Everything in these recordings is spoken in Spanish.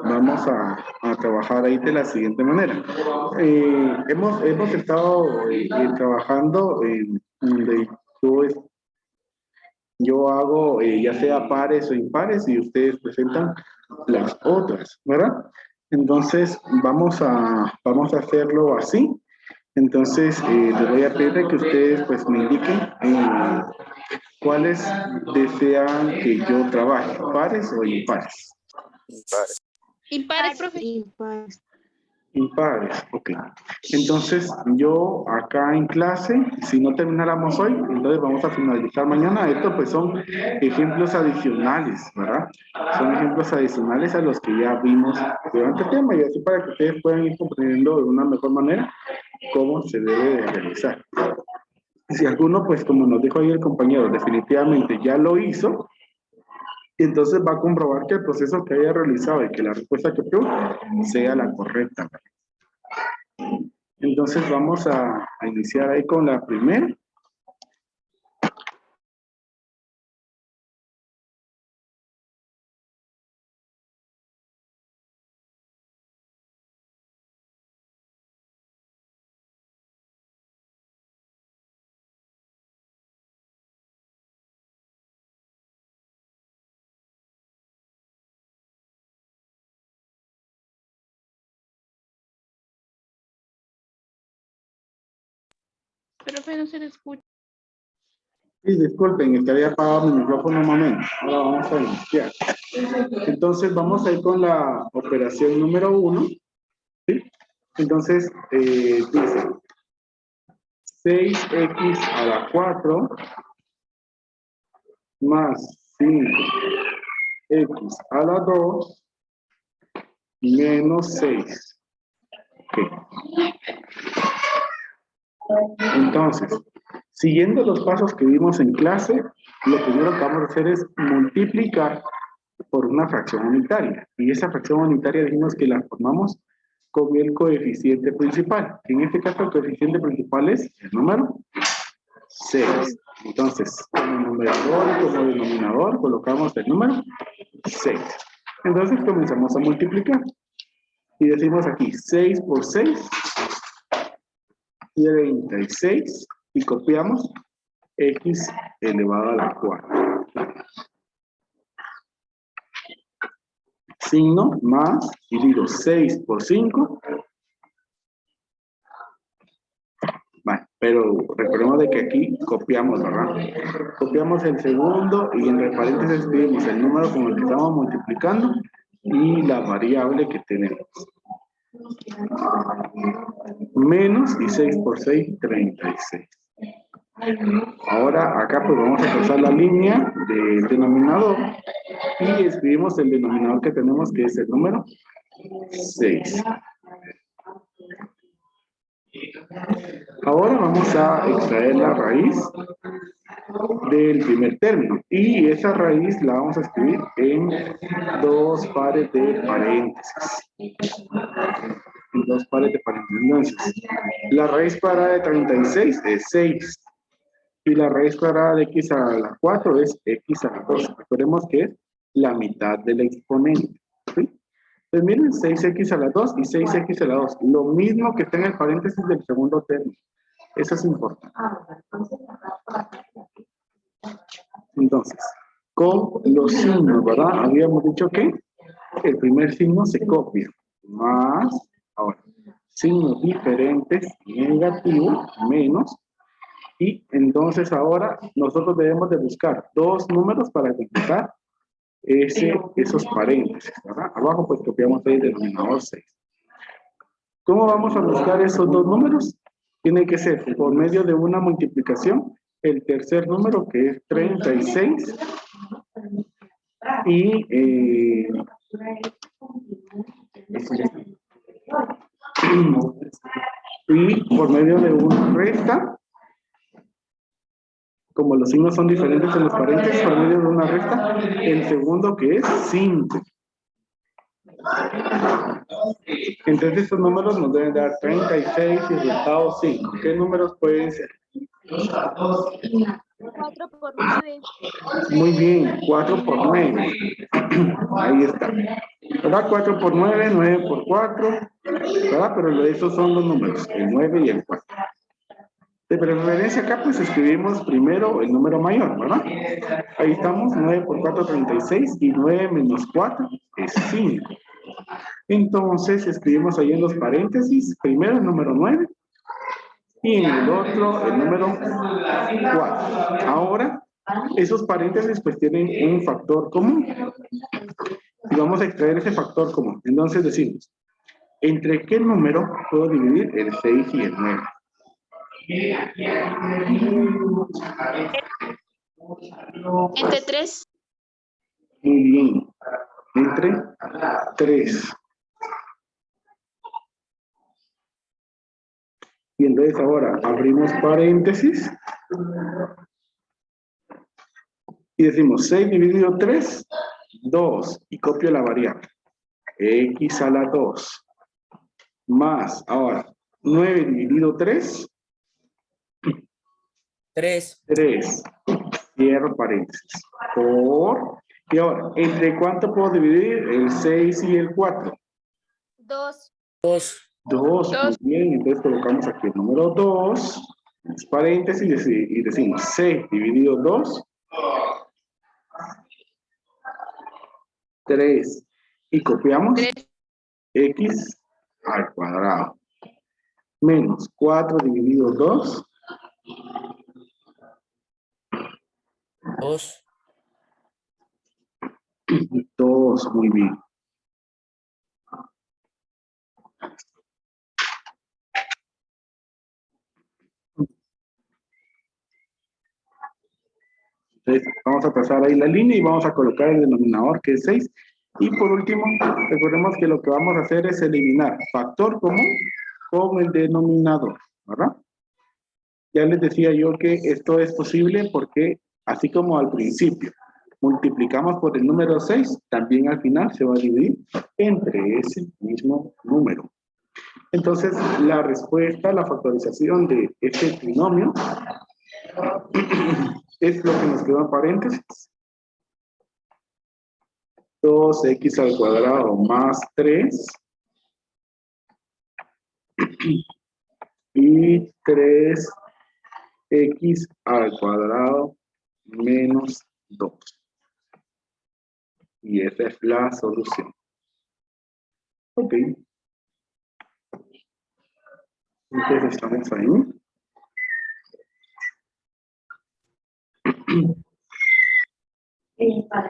vamos a trabajar ahí de la siguiente manera. Hemos estado trabajando donde yo hago ya sea pares o impares y ustedes presentan las otras, ¿verdad? Entonces vamos a hacerlo así. Entonces les voy a pedir que ustedes pues me indiquen cuáles desean que yo trabaje, pares o impares. Impares, profe. Impares, ok. Entonces, yo acá en clase, si no termináramos hoy, entonces vamos a finalizar mañana. Estos pues son ejemplos adicionales, ¿verdad? Son ejemplos adicionales a los que ya vimos durante el tema y así para que ustedes puedan ir comprendiendo de una mejor manera cómo se debe de realizar. Si alguno, pues como nos dijo ahí el compañero, definitivamente ya lo hizo, entonces va a comprobar que el proceso que haya realizado y que la respuesta que obtuvo sea la correcta. Entonces vamos a iniciar ahí con la primera. Profe, no se le escucha. Sí, disculpen, es que había apagado mi micrófono un momento. Ahora vamos a iniciar. Entonces vamos a ir con la operación número 1. ¿Sí? Entonces dice 6x a la 4 más 5x a la 2 menos 6. Okay. Entonces, siguiendo los pasos que vimos en clase, lo primero que vamos a hacer es multiplicar por una fracción unitaria. Y esa fracción unitaria dijimos que la formamos con el coeficiente principal. En este caso el coeficiente principal es el número 6. Entonces, como numerador y como denominador colocamos el número 6. Entonces comenzamos a multiplicar. Y decimos aquí 6 por 6, 36. Y copiamos x elevado a la 4. Signo más, y digo 6 por 5. Bueno, pero recordemos de que aquí copiamos, ¿verdad? Copiamos el segundo y en paréntesis escribimos el número con el que estamos multiplicando y la variable que tenemos. Menos y 6 por 6, 36. Ahora acá pues vamos a cruzar la línea del denominador y escribimos el denominador que tenemos, que es el número 6. Ahora vamos a extraer la raíz del primer término y esa raíz la vamos a escribir en dos pares de paréntesis. En dos pares de paréntesis. Entonces, la raíz cuadrada de 36 es 6 y la raíz cuadrada de x a la 4 es x a la 2. Recordemos que es la mitad del exponente. ¿Sí? Pues miren, 6x a la 2 y 6x a la 2. Lo mismo que está en el paréntesis del segundo término. Eso es importante. Entonces, con los signos, ¿verdad? Habíamos dicho que el primer signo se copia. Más, ahora, signos diferentes, negativo, menos. Y entonces ahora nosotros debemos de buscar dos números para completar esos paréntesis, ¿verdad? Abajo pues copiamos el denominador 6. ¿Cómo vamos a buscar esos dos números? Tiene que ser por medio de una multiplicación, el tercer número que es 36 y por medio de una resta, como los signos son diferentes en los paréntesis, por medio de una resta, el segundo que es 5. Entonces estos números nos deben dar 36 y restado 5. ¿Qué números pueden ser? 4 por 9. Muy bien, 4 por 9. Ahí está. ¿Verdad? 4 por 9, 9 por 4. ¿Verdad? Pero esos son los números, el 9 y el 4. De preferencia acá pues escribimos primero el número mayor, ¿verdad? Ahí estamos, 9 por 4, 36 y 9 menos 4 es 5. Entonces escribimos ahí en los paréntesis, primero el número 9 y en el otro el número 4. Ahora, esos paréntesis pues tienen un factor común. Y vamos a extraer ese factor común. Entonces decimos, ¿entre qué número puedo dividir el 6 y el 9? Entre 3. Muy bien. Entre 3. Y entonces ahora abrimos paréntesis. Y decimos 6 dividido 3, 2. Y copio la variable. X a la 2. Más, ahora, 9 dividido 3. 3. 3. Cierro paréntesis. Por. Y ahora, ¿entre cuánto puedo dividir el 6 y el 4? 2. 2. 2. Muy Dos. bien, entonces colocamos aquí el número 2. Paréntesis y decimos 6 dividido 2. 3. Y copiamos 3. x al cuadrado. Menos 4 dividido 2. 2. 2, muy bien. Entonces, vamos a pasar ahí la línea y vamos a colocar el denominador que es 6. Y por último, recordemos que lo que vamos a hacer es eliminar factor común con el denominador, ¿verdad? Ya les decía yo que esto es posible porque, así como al principio, multiplicamos por el número 6, también al final se va a dividir entre ese mismo número. Entonces, la respuesta, la factorización de este trinomio es lo que nos quedó en paréntesis. 2x al cuadrado más 3 y 3x al cuadrado menos 2. Y esa es la solución. Ok. Entonces estamos ahí.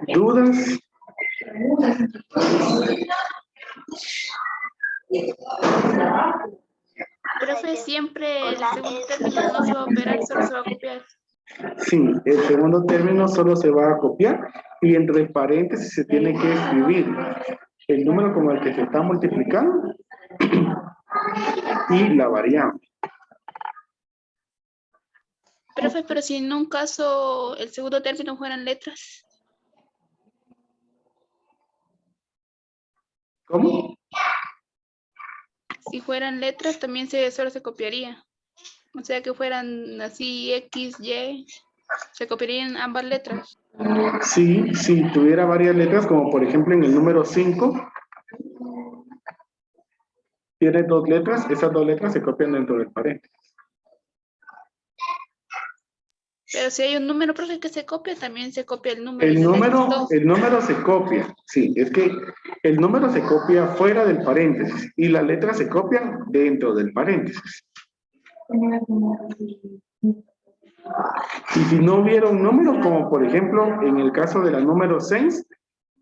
¿Dudas? Profe, siempre el segundo término no se va a operar, solo se va a copiar. Sí, el segundo término solo se va a copiar y entre paréntesis se tiene que escribir el número con el que se está multiplicando y la variable. Profe, pero si en un caso el segundo término fueran letras. ¿Cómo? Si fueran letras, también solo se copiaría. O sea que fueran así X, Y, se copiarían ambas letras. Sí, si tuviera varias letras, como por ejemplo en el número 5, tiene 2 letras, esas 2 letras se copian dentro del paréntesis. Pero si hay un número, profe, que se copia, también se copia el número. Y El número se copia, sí, es que el número se copia fuera del paréntesis y las letras se copian dentro del paréntesis. Y si no hubiera un número, como por ejemplo en el caso de la número 6,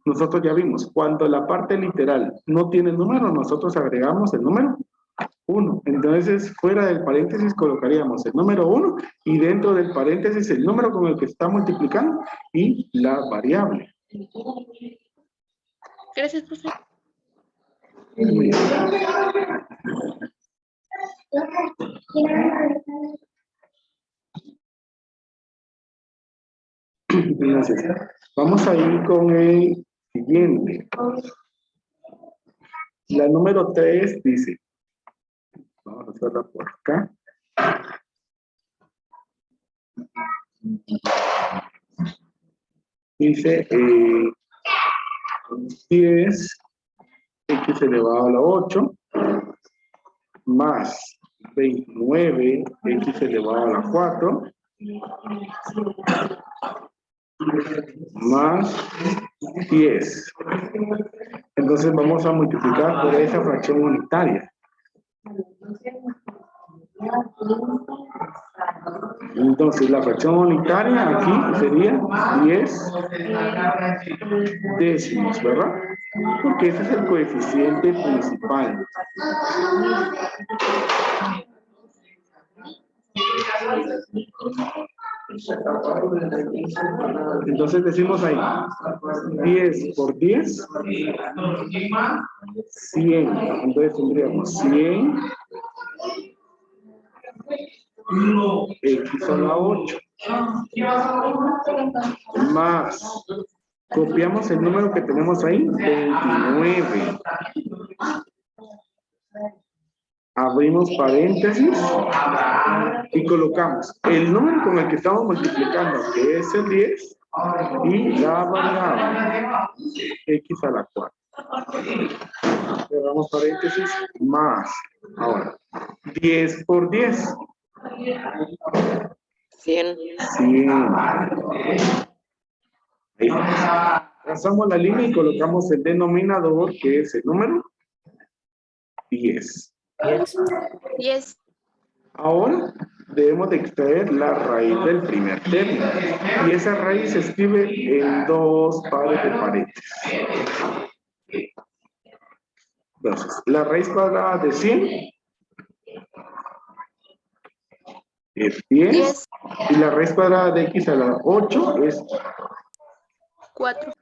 nosotros ya vimos, cuando la parte literal no tiene número, nosotros agregamos el número 1. Entonces, fuera del paréntesis colocaríamos el número 1 y dentro del paréntesis el número con el que está multiplicando y la variable. Gracias, profe. Muy bien. Gracias. Vamos a ir con el siguiente. La número 3 dice, vamos a hacerla por acá. Dice 10 x elevado a la 8 más 29 x elevado a la 4 más 10. Entonces vamos a multiplicar por esa fracción unitaria. Entonces la fracción unitaria aquí sería 10 décimos, ¿verdad? Porque ese es el coeficiente principal. Entonces decimos ahí 10 por 10 100. Entonces tendríamos 100 x a la 8 más, copiamos el número que tenemos ahí, 29. Abrimos paréntesis y colocamos el número con el que estamos multiplicando, que es el 10, y la variable x a la 4. Cerramos paréntesis, más. Ahora, 10 por 10. 100. 100. Ahí. Trazamos la línea y colocamos el denominador, que es el número 10. 10. Ahora debemos de extraer la raíz del primer término. Y esa raíz se escribe en dos pares de paréntesis. Entonces, la raíz cuadrada de 100 es 10. Y la raíz cuadrada de x a la 8 es 4.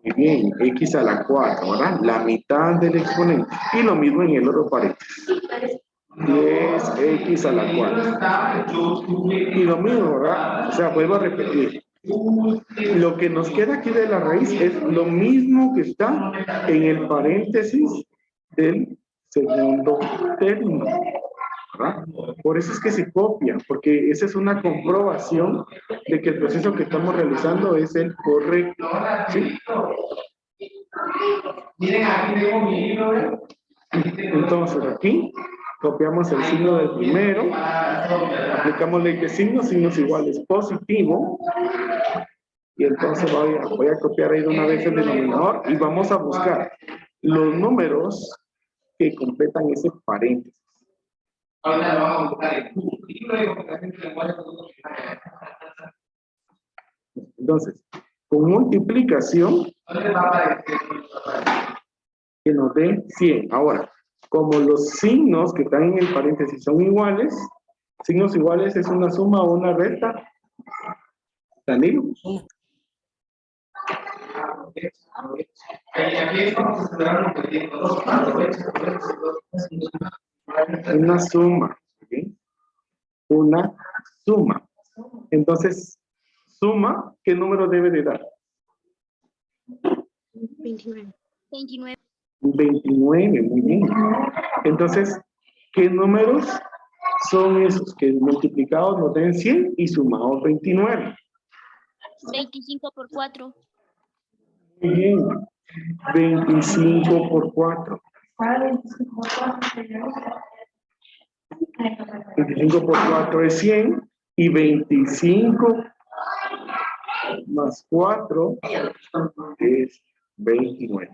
muy bien, x a la 4, ¿verdad? La mitad del exponente. Y lo mismo en el otro paréntesis. 10x a la 4. Y lo mismo, ¿verdad? O sea, vuelvo a repetir. Lo que nos queda aquí de la raíz es lo mismo que está en el paréntesis del segundo término, ¿verdad? Por eso es que se copia, porque esa es una comprobación de que el proceso que estamos realizando es el correcto, ¿sí? Miren, aquí tengo mi libro. Entonces aquí copiamos el signo del primero, aplicamos ley de signos iguales positivo, y entonces voy a copiar ahí de una vez el denominador y vamos a buscar los números que completan ese paréntesis. Entonces, con multiplicación que nos dé 100. Ahora, como los signos que están en el paréntesis son iguales, signos iguales es una suma o una resta. ¿Danilo? Una suma, ¿sí? Una suma. Entonces, suma, ¿qué número debe de dar? 29. 29, muy bien. Entonces, ¿qué números son esos que multiplicados nos den 100 y sumados 29? 25 por 4. Muy bien. 25 por 4. 25 por 4 es 100 y 25 más 4 es 29.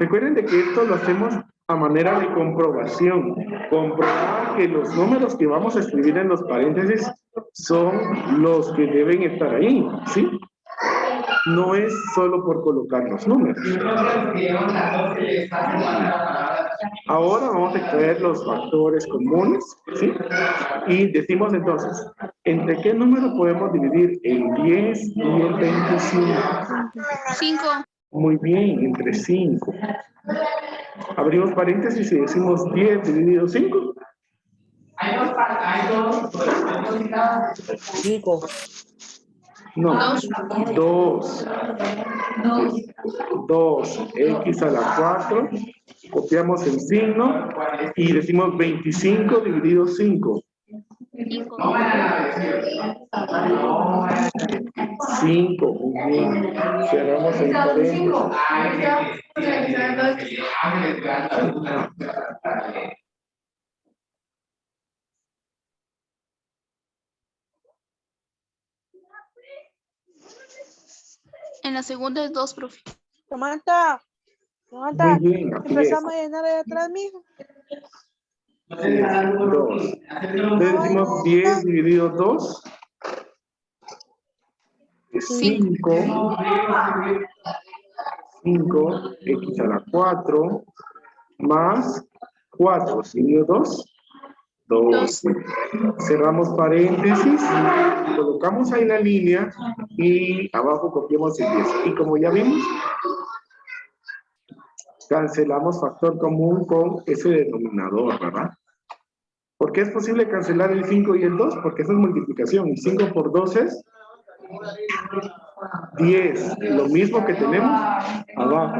Recuerden de que esto lo hacemos a manera de comprobación. Comprobar que los números que vamos a escribir en los paréntesis son los que deben estar ahí, ¿sí? No es solo por colocar los números. Ahora vamos a extraer los factores comunes, ¿sí? Y decimos entonces, ¿entre qué número podemos dividir el 10 y el 25? 5. Muy bien, entre 5. Abrimos paréntesis y decimos 10 dividido 5. 5. No, 2. 2x a la 4. Copiamos el signo y decimos 25 dividido 5. 5. 5, muy bien. Cerramos el paréntesis. En la segunda es 2, profe. Samantha, Muy Samantha, bien, aquí es. empezamos a llenar ahí atrás, mijo. 2. Entonces decimos 10 dividido 2. 5. 5, x a la 4, más 4, dividido 2. 2. Cerramos paréntesis, colocamos ahí la línea y abajo copiamos el 10. Y como ya vimos, cancelamos factor común con ese denominador, ¿verdad? ¿Por qué es posible cancelar el 5 y el 2? Porque eso es multiplicación. Y 5 por 2 es 10. Lo mismo que tenemos abajo.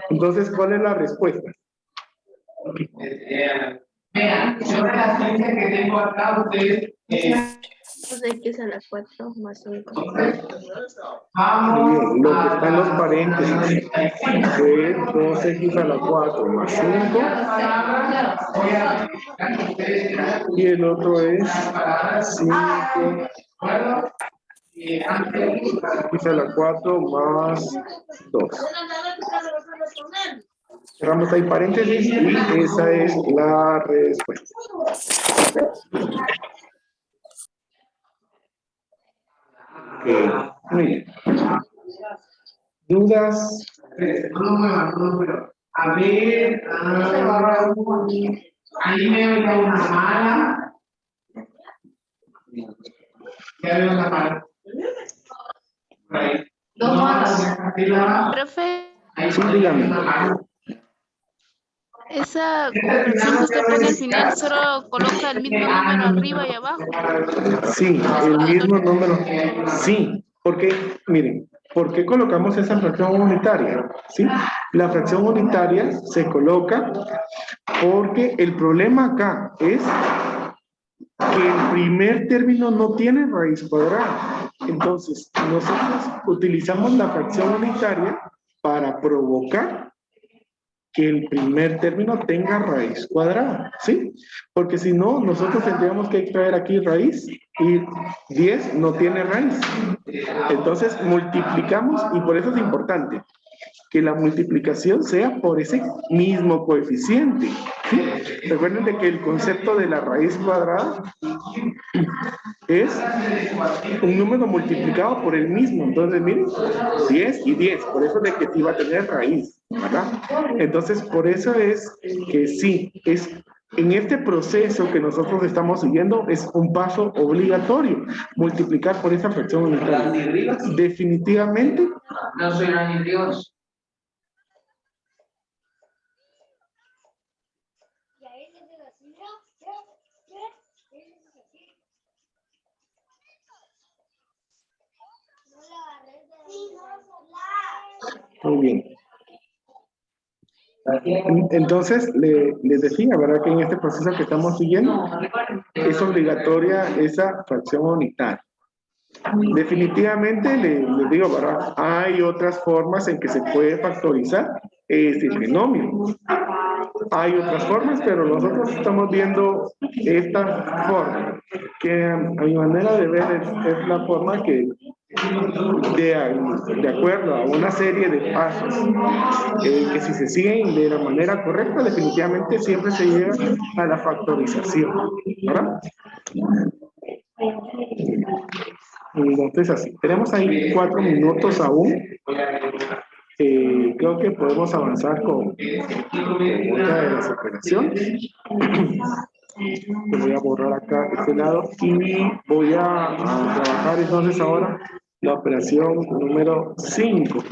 Entonces, ¿cuál es la respuesta? Mira, yo la ciencia que tengo acá, ustedes... X a la 4 más 5. Muy bien, lo que está en los paréntesis es 2x a la 4 más 5 y el otro es 5x a la 4 más 2. Cerramos ahí paréntesis y esa es la respuesta. Okay. Muy bien. ¿Dudas? A ver, ahí veo ya una mala. Ya veo una mala. Dos malas. Profe, Sí, dígame. esa fracción que usted pone al final solo coloca el mismo número arriba y abajo. Sí, el mismo número. Sí, porque, miren, ¿por qué colocamos esa fracción unitaria? ¿Sí? La fracción unitaria se coloca porque el problema acá es que el primer término no tiene raíz cuadrada. Entonces, nosotros utilizamos la fracción unitaria para provocar que el primer término tenga raíz cuadrada, ¿sí? Porque si no, nosotros tendríamos que extraer aquí raíz y 10 no tiene raíz. Entonces, multiplicamos y por eso es importante que la multiplicación sea por ese mismo coeficiente, ¿sí? Recuerden de que el concepto de la raíz cuadrada es un número multiplicado por el mismo. Entonces, miren, 10 y 10, por eso de que sí va a tener raíz, ¿verdad? Entonces, por eso es que sí, es en este proceso que nosotros estamos siguiendo, es un paso obligatorio, multiplicar por esa fracción unitaria. Definitivamente. No serán ni Dios. Muy bien. Entonces, les decía, ¿verdad? Que en este proceso que estamos siguiendo es obligatoria esa fracción unitaria. Definitivamente, les digo, ¿verdad? Hay otras formas en que se puede factorizar este binomio. Hay otras formas, pero nosotros estamos viendo esta forma, que a mi manera de ver es la forma que, de acuerdo a una serie de pasos, que si se siguen de la manera correcta, definitivamente siempre se llega a la factorización, ¿verdad? Entonces así, tenemos ahí 4 minutos aún. Creo que podemos avanzar con otra de las operaciones. Voy a borrar acá este lado y voy a trabajar entonces ahora la operación número 5.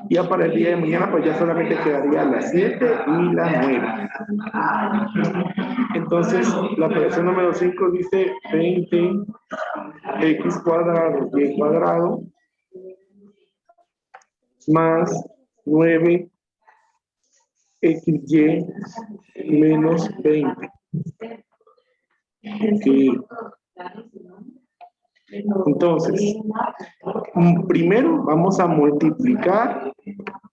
Ya para el día de mañana pues ya solamente quedaría la 7 y la 9. Entonces la operación número 5 dice 20x cuadrado y cuadrado más 9xy menos 20. Ok. Entonces, primero vamos a multiplicar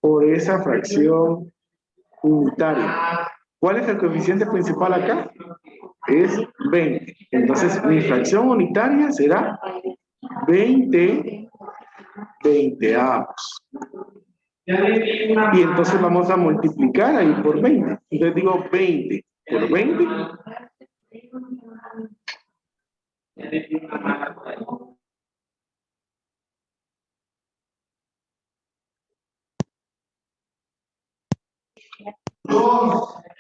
por esa fracción unitaria. ¿Cuál es el coeficiente principal acá? Es 20. Entonces, mi fracción unitaria será 20 veinteavos. Y entonces vamos a multiplicar ahí por 20. Entonces digo 20 por 20.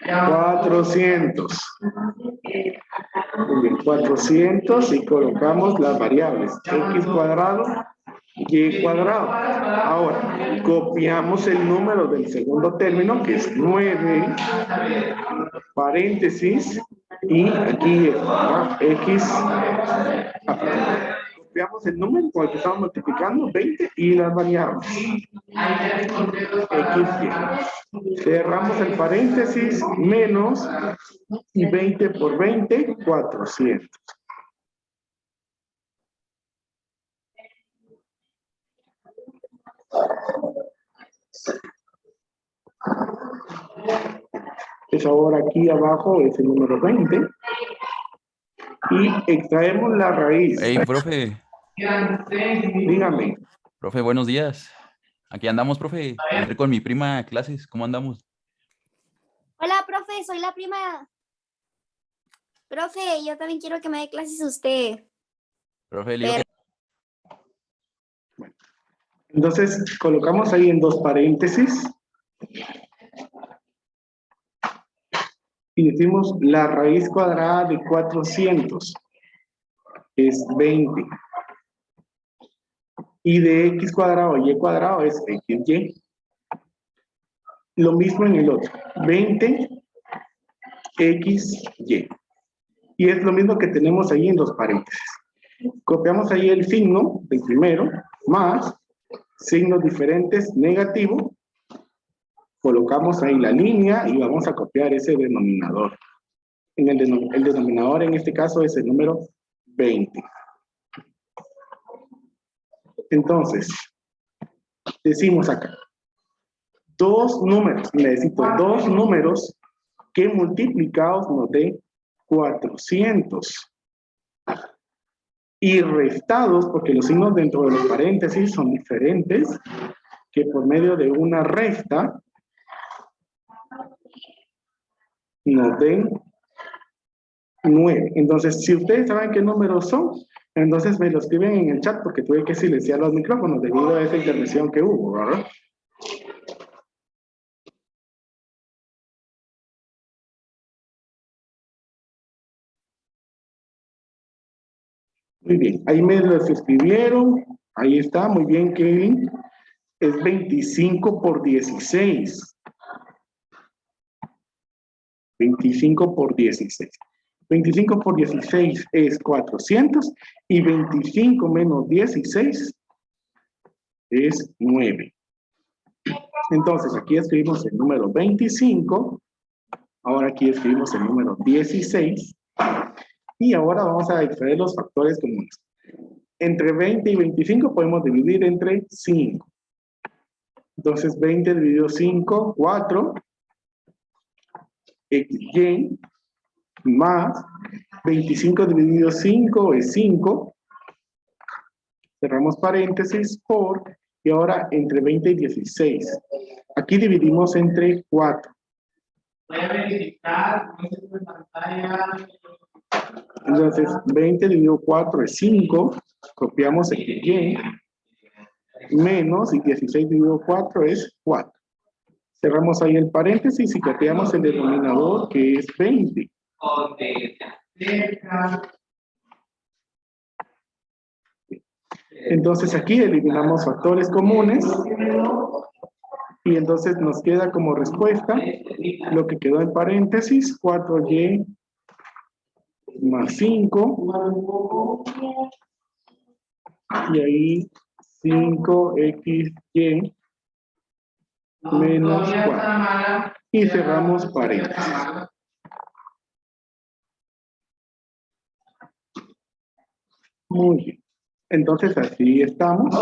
$400. Muy bien, 400 y colocamos las variables x cuadrado y cuadrado. Ahora, copiamos el número del segundo término, que es 9, paréntesis, y aquí x. Copiamos el número con el que estamos multiplicando, 20, y las variables. XY. Cerramos el paréntesis, menos, y 20 por 20, 400. Pues ahora aquí abajo es el número 20. Y extraemos la raíz. Hey, profe. Dígame. Profe, buenos días. Aquí andamos, profe. Entré con mi prima a clases. ¿Cómo andamos? Hola, profe, soy la prima. Profe, yo también quiero que me dé clases usted. Profe, le digo que... Entonces, colocamos ahí en dos paréntesis. Y decimos la raíz cuadrada de 400 es 20. Y de x cuadrado y y cuadrado es xy. Lo mismo en el otro. 20 xy. Y es lo mismo que tenemos ahí en dos paréntesis. Copiamos ahí el signo del primero, más signos diferentes, negativo. Colocamos ahí la línea y vamos a copiar ese denominador. El denominador en este caso es el número 20. Entonces, decimos acá, dos números, necesito dos números que multiplicados nos den 400. Y restados, porque los signos dentro de los paréntesis son diferentes, que por medio de una resta nos den 9. Entonces, si ustedes saben qué números son, entonces me lo escriben en el chat porque tuve que silenciar los micrófonos debido a esa intervención que hubo, ¿verdad? Muy bien, ahí me los escribieron. Ahí está, muy bien, Kevin. Es 25 por 16. 25 por 16. 25 por 16 es 400 y 25 menos 16 es 9. Entonces, aquí escribimos el número 25. Ahora aquí escribimos el número 16. Y ahora vamos a extraer los factores comunes. Entre 20 y 25 podemos dividir entre 5. Entonces, 20 dividido 5, 4. XY más 25 dividido 5 es 5. Cerramos paréntesis por, y ahora entre 20 y 16. Aquí dividimos entre 4. Voy a verificar. Entonces, 20 dividido 4 es 5. Copiamos XY. Menos, y 16 dividido 4 es 4. Cerramos ahí el paréntesis y copiamos el denominador que es 20. Entonces aquí eliminamos factores comunes y entonces nos queda como respuesta lo que quedó en paréntesis, 4y más 5 y ahí 5xy menos 4 y cerramos paréntesis. Muy bien. Entonces así estamos.